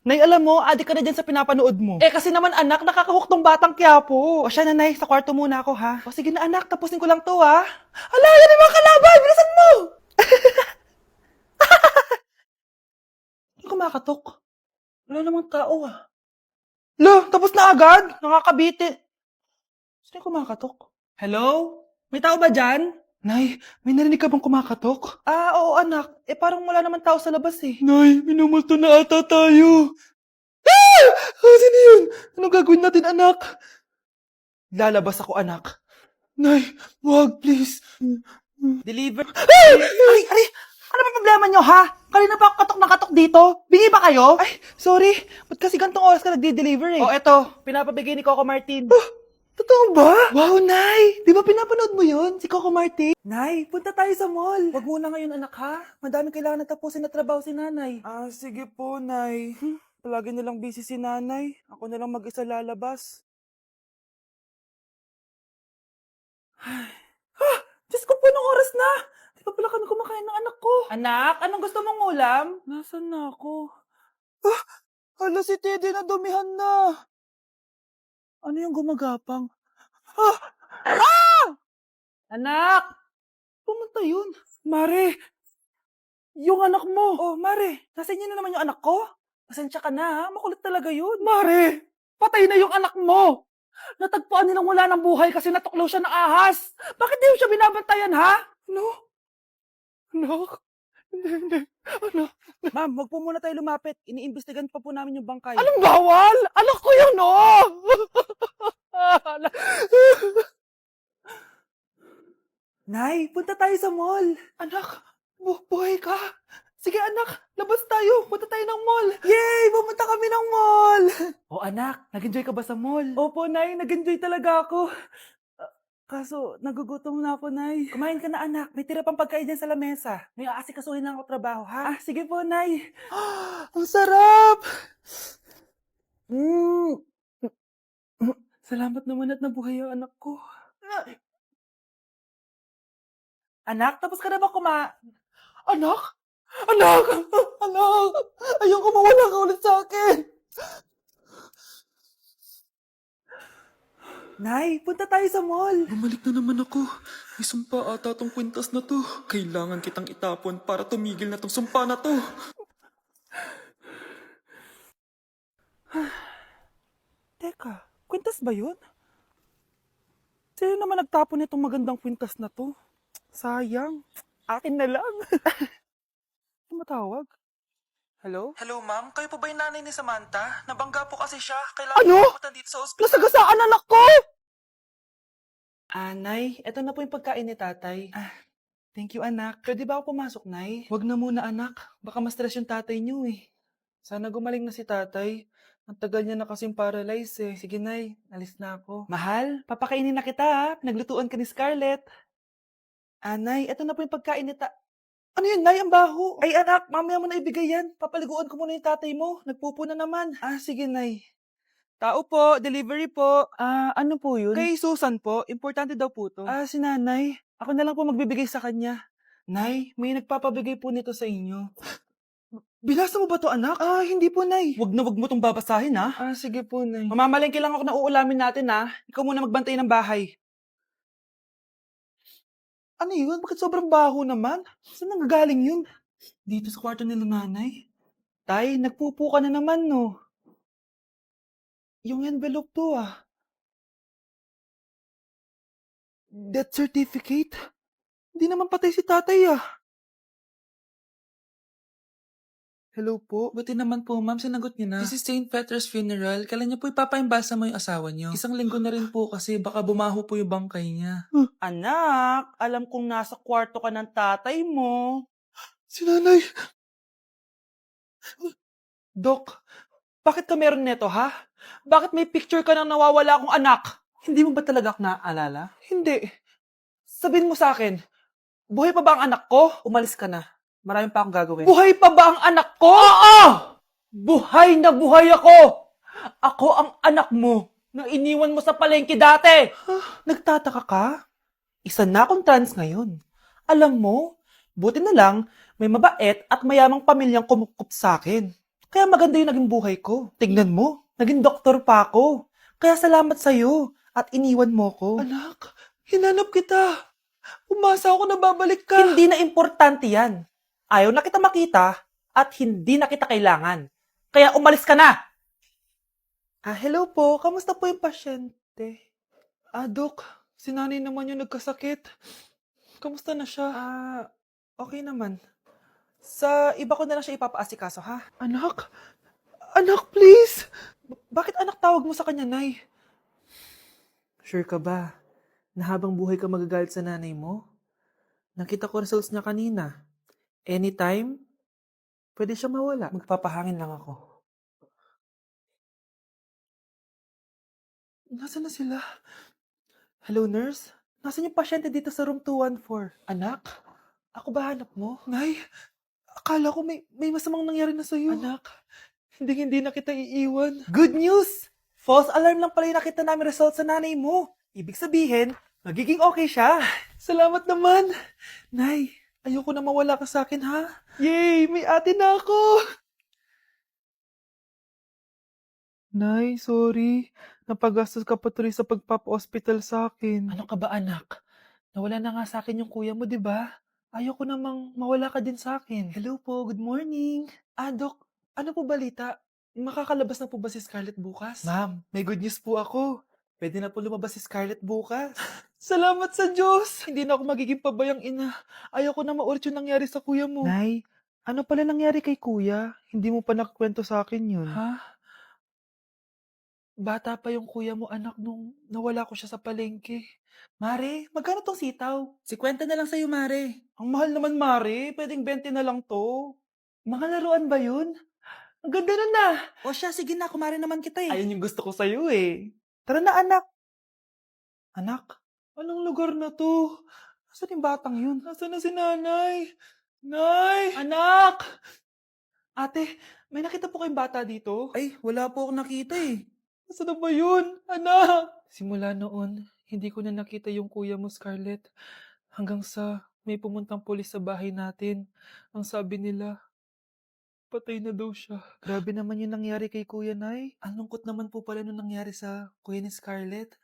Nay, alam mo, adik ka na dyan sa pinapanood mo. Eh kasi naman anak, nakakahook tong batang Quiapo. O siya na, Nay, sa kwarto muna ako ha. O sige na anak, tapusin ko lang to ha. Ala, yan yung mga kalaban, bilisan mo! Hindi kumakatok. Wala namang tao ah. Lo, tapos na agad? Nakakabitin. Sino yung kumakatok? Hello? May tao ba dyan? Nay, may narinig ka bang kumakatok? Ah, oo anak. Eh parang wala naman tao sa labas eh. Nay, minumulto na ata tayo. Ah! Ah, sino yun? Anong gagawin natin anak? Lalabas ako anak. Nay, wag please. Deliver. Ay, ay! Ano ba problema nyo, ha? Kanina pa ako katok na katok dito. Bingi ba kayo? Ay, sorry. Ba't kasi gantong oras ka nagde-deliver eh? Oh, eto. Pinapabigay ni Coco Martin. Totoo ba? Wow, Nay! Di ba pinapanood mo yun? Si Coco Martin? Nay, punta tayo sa mall. Wag muna ngayon, anak, ha? Madami kailangan na tapusin na trabaho si nanay. Ah, sige po, Nay. Palagi nilang busy si nanay. Ako na lang mag-isa lalabas. Diyos ko po, nung oras na! Di pa pala kami kumakain ng anak ko. Anak, anong gusto mong ulam? Nasaan na ako? Ah! Hala, si Teddy na dumihan na. Ano yung gumagapang? Ah! Ah! Anak! Pumunta yun. Mare! Yung anak mo! Oh, Mare! Nasa inyo na naman yung anak ko? Pasensya ka na ha, makulit talaga yun. Mare! Patay na yung anak mo! Natagpuan nilang wala ng buhay kasi natuklaw siya ng ahas. Bakit di mo siya binabantayan, ha? Ano? Anak? Hindi. Anak? Ma'am, wag po muna tayo lumapit. Iniimbestigan pa po namin yung bangkay. Anong bawal? Anak ko yun, oh! Nay, punta tayo sa mall. Anak, buhay ka. Sige anak, labas tayo. Punta tayo ng mall. Yay! Pumunta kami ng mall. Oh anak, nag-enjoy ka ba sa mall? Opo, Nay. Nag-enjoy talaga ako. Kaso, nagugutom na ako, Nay. Kumain ka na, anak. May tira pang pagkain dyan sa lamesa. May aasikasuhin lang ako trabaho, ha? Ah, sige po, Nay. Ang sarap! Mm. Salamat naman at nabuhay ang anak ko. Anak, tapos ka na ba Anak? Anak! Anak! Ayoko mawala ka ulit sa akin! Nay, punta tayo sa mall. Bumalik na naman ako. May sumpa ata tong kwintas na to. Kailangan kitang itapon para tumigil na tong sumpa na to. Teka, kwintas ba yun? Sino naman nagtapon nitong magandang kwintas na to? Sayang. Akin na lang. Tumatawag. Hello? Hello ma'am, kayo po ba yung nanay ni Samantha? Nabangga po kasi siya. Kailangan Ano? pumunta dito sa ospital. Nasagasaan anak ko! Nay, eto na po yung pagkain ni tatay. Thank you anak. Pwede ba ako pumasok, Nay? Wag na muna anak. Baka ma-stress yung tatay niyo eh. Sana gumaling na si tatay. Ang tagal niya na kasing paralyzed eh. Sige, Nay. Alis na ako. Mahal, papakainin na kita ha. Pinaglutuan ka ni Scarlett. Nay, eto na po yung pagkain ni Ano yun, Nay? Ang baho. Ay, anak, mamaya mo na ibigay yan. Papaliguan ko muna yung tatay mo. Nagpupo na naman. Sige, Nay. Tao po, delivery po. Ano po yun? Kay Susan po. Importante daw po to. Si nanay. Ako na lang po magbibigay sa kanya. Nay, may nagpapabigay po nito sa inyo. Binasa mo ba to, anak? Hindi po, Nay. Wag na wag mo tong babasahin, ha? Sige po, Nay. Mamamalengke lang ako na uulamin natin, ha? Ikaw muna magbantay ng bahay. Ano yun? Bakit sobrang baho naman? Saan nanggagaling yun? Dito sa kwarto nila nanay. Tay, nagpupo ka na naman, no? Yung envelope to, Death certificate? Hindi naman patay si tatay, Hello po? Buti naman po ma'am, sinagot niyo na. This is St. Peter's Funeral. Kailan niyo po ipapaimbasa mo yung asawa niyo? Isang linggo na rin po kasi baka bumaho po yung bangkay niya. Anak, alam kong nasa kwarto ka ng tatay mo. Si nanay! Dok, bakit ka meron neto, ha? Bakit may picture ka ng nawawala akong anak? Hindi mo ba talaga ako naaalala? Hindi. Sabihin mo sa akin, buhay pa ba ang anak ko? Umalis ka na. Marami pa akong gagawin. Buhay pa ba ang anak ko? Oo! Buhay na buhay ako! Ako ang anak mo na iniwan mo sa palengke dati! Nagtataka ka? Isa na akong trans ngayon. Alam mo, buti na lang, may mabait at mayamang pamilyang kumukup sa akin. Kaya maganda yung naging buhay ko. Tignan mo, naging doktor pa ako. Kaya salamat sa'yo at iniwan mo ko. Anak, hinanap kita. Umasa ako na babalik ka. Hindi na importante yan. Ayaw na kita makita at hindi na kita kailangan. Kaya umalis ka na! Hello po. Kamusta po yung pasyente? Dok, si nanay naman yung nagkasakit. Kamusta na siya? Okay naman. Sa iba ko na lang siya ipapaasikaso, ha? Anak? Anak, please! Bakit anak tawag mo sa kanya, Nay? Sure ka ba na habang buhay ka magagalit sa nanay mo? Nakita ko results niya kanina. Anytime, pwede siya mawala. Magpapahangin lang ako. Nasaan na sila? Hello, nurse? Nasaan yung pasyente dito sa room 214? Anak? Ako ba hanap mo? Nay, akala ko may masamang nangyari na sa'yo. Anak, hindi na kita iiwan. Good news! False alarm lang pala yung nakita namin result sa nanay mo. Ibig sabihin, magiging okay siya. Salamat naman. Nay, ayoko na mawala ka sa akin, ha? Yay! May ate na ako! Nay, sorry. Napagastos ka pa tuloy sa pagpapa-hospital sa akin. Ano ka ba, anak? Nawala na nga sa akin yung kuya mo, di ba? Ayoko namang mawala ka din sa akin. Hello po, good morning. Dok, ano po balita? Makakalabas na po ba si Scarlett bukas? Ma'am, may good news po ako. Pwede na po lumabas si Scarlett bukas. Salamat sa Diyos! Hindi na ako magiging pabayang ina. Ayoko na maulit yung nangyari sa kuya mo. Nay, ano pala nangyari kay kuya? Hindi mo pa nakakwento sa akin yun. Ha? Bata pa yung kuya mo, anak, nung nawala ko siya sa palengke. Mare, magkano tong sitaw? 50 na lang sa'yo, Mare. Ang mahal naman, Mare. Pwedeng 20 na lang to. Mga laruan ba yun? Ang ganda nun na. O siya, sige na, kumare naman kita eh. Ayun yung gusto ko sa'yo eh. Tara na, anak. Anak? Anong lugar na to? Nasaan yung batang yun? Nasaan na si nanay? Nay! Anak! Ate, may nakita po kayong bata dito? Ay, wala po akong nakita eh. Nasaan na ba yun? Anak! Simula noon, hindi ko na nakita yung kuya mo, Scarlett. Hanggang sa may pumuntang pulis sa bahay natin. Ang sabi nila, patay na daw siya. Grabe naman yung nangyari kay Kuya Nay. Ang lungkot naman po pala nung nangyari sa kuya ni Scarlett.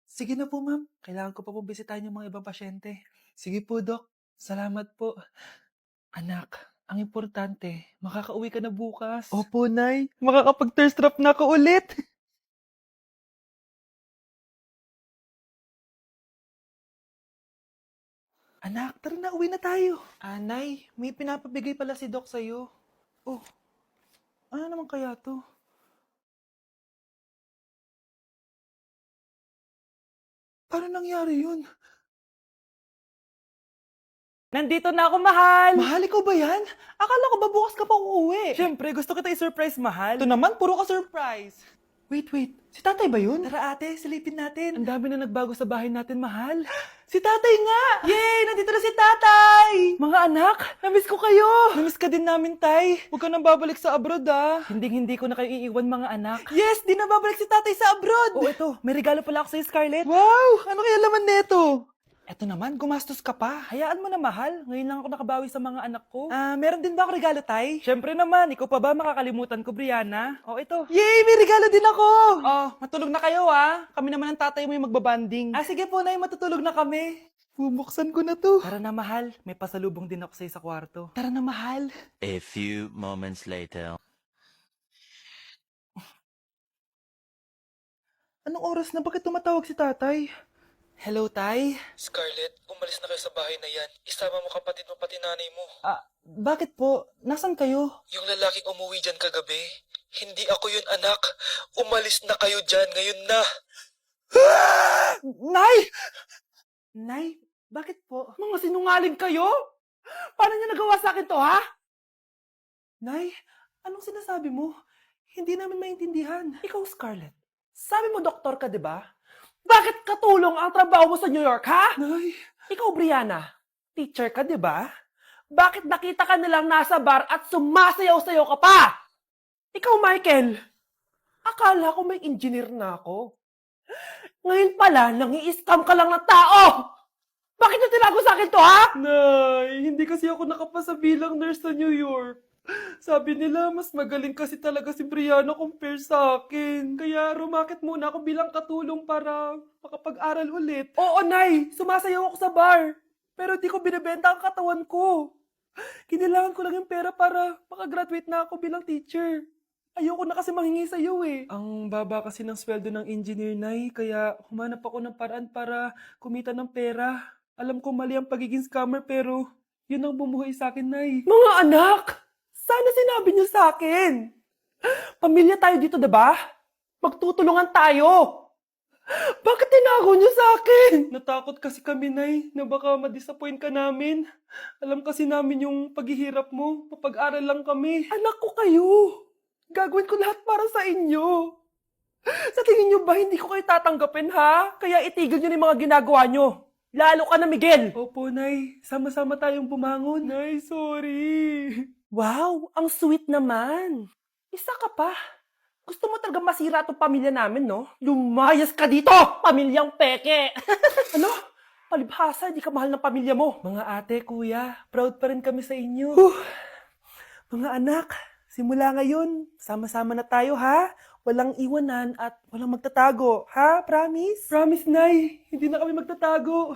Sige na po, ma'am. Kailangan ko pa pong bisitahin yung mga ibang pasyente. Sige po, Dok. Salamat po. Anak, ang importante, makakauwi ka na bukas. Opo, Nay. Makakapag-thirst trap na ako ulit. Anak, tara na, uwi na tayo. Nay, may pinapabigay pala si Doc sa'yo. Oh, ano naman kaya to? Paano nangyari yun? Nandito na ako, mahal! Mahal, ikaw ba yan? Akala ko ba bukas ka pa uuwi? Siyempre, gusto kita i-surprise, mahal. Ito naman, puro ka surprise. Wait. Si tatay ba yun? Tara ate, silipin natin. Ang dami na nagbago sa bahay natin, mahal. Si tatay nga! Yay! Nandito na si tatay! Mga anak, namiss ko kayo! Namiss ka din namin, tay. Huwag ka nang babalik sa abroad, ah. Hindi ko na kayo iiwan, mga anak. Yes! Di na babalik si tatay sa abroad! Oh, ito. May regalo pala ako sa'yo, Scarlett. Wow! Ano kaya laman neto? Eto naman, gumastos ka pa. Hayaan mo na, mahal. Ngayon lang ako nakabawi sa mga anak ko. Meron din ba ako regalo, tay? Siyempre naman, ikaw pa ba makakalimutan ko, Brianna? Oh, ito. Yay! May regalo din ako! Oh, matulog na kayo, ah. Kami naman ang tatay mo yung magbabanding. Sige po, nay, matutulog na kami. Bubuksan ko na to. Tara na, mahal. May pasalubong din ako sa'yo sa kwarto. Tara na, mahal. A few moments later. Anong oras na? Bakit tumatawag si tatay? Hello, tay? Scarlett, umalis na kayo sa bahay na yan. Isama mo kapatid mo pati nanay mo. Bakit po? Nasaan kayo? Yung lalaking umuwi dyan kagabi, hindi ako yun, anak. Umalis na kayo dyan ngayon na. Nay! Nay, bakit po? Mga sinungaling kayo? Paano niyo nagawa sa akin to, ha? Nay, anong sinasabi mo? Hindi namin maintindihan. Ikaw, Scarlett. Sabi mo doktor ka, di ba? Bakit katulong ang trabaho mo sa New York, ha? Nay. Ikaw, Brianna. Teacher ka, di ba? Bakit nakita ka nilang nasa bar at sumasayaw-sayaw ka pa? Ikaw, Michael. Akala ko may engineer na ako. Ngayon pala, nangi-scam ka lang ng tao! Bakit niyo tinago sa akin to, ha? Nay, hindi kasi ako nakapasa bilang nurse sa New York. Sabi nila, mas magaling kasi talaga si Brianna compare sa akin. Kaya rumakit muna ako bilang katulong para makapag-aral ulit. Oo, Nay! Sumasayaw ako sa bar. Pero di ko binibenta ang katawan ko. Kinilangan ko lang yung pera para makagraduate na ako bilang teacher. Ayoko na kasi manghingi sa'yo eh. Ang baba kasi ng sweldo ng engineer, Nay. Kaya humanap ako ng paraan para kumita ng pera. Alam ko mali ang pagiging scammer pero yun ang bumuhay sa akin, Nay. Mga anak! Sana sinabi niyo sa akin. Pamilya tayo dito, 'di ba? Magtutulungan tayo. Bakit tinago niyo sa akin? Natakot kasi kami, Nay, na baka ma-disappoint ka namin. Alam kasi namin yung paghihirap mo. Papag-aral lang kami. Anak ko kayo. Gagawin ko lahat para sa inyo. Sa tingin niyo ba hindi ko kayo tatanggapin, ha? Kaya itigil niyo na yung mga ginagawa niyo. Lalo ka na, Miguel. Opo, Nay. Sama-sama tayong bumangon. Nay, sorry. Wow, ang sweet naman. Isa ka pa. Gusto mo talaga masira itong pamilya namin, no? Lumayas ka dito, pamilyang peke! Ano? Palibhasa, di ka mahal ng pamilya mo. Mga ate, kuya, proud pa rin kami sa inyo. Mga anak, simula ngayon, sama-sama na tayo, ha? Walang iwanan at walang magtatago, ha? Promise? Promise, Nay. Hindi na kami magtatago.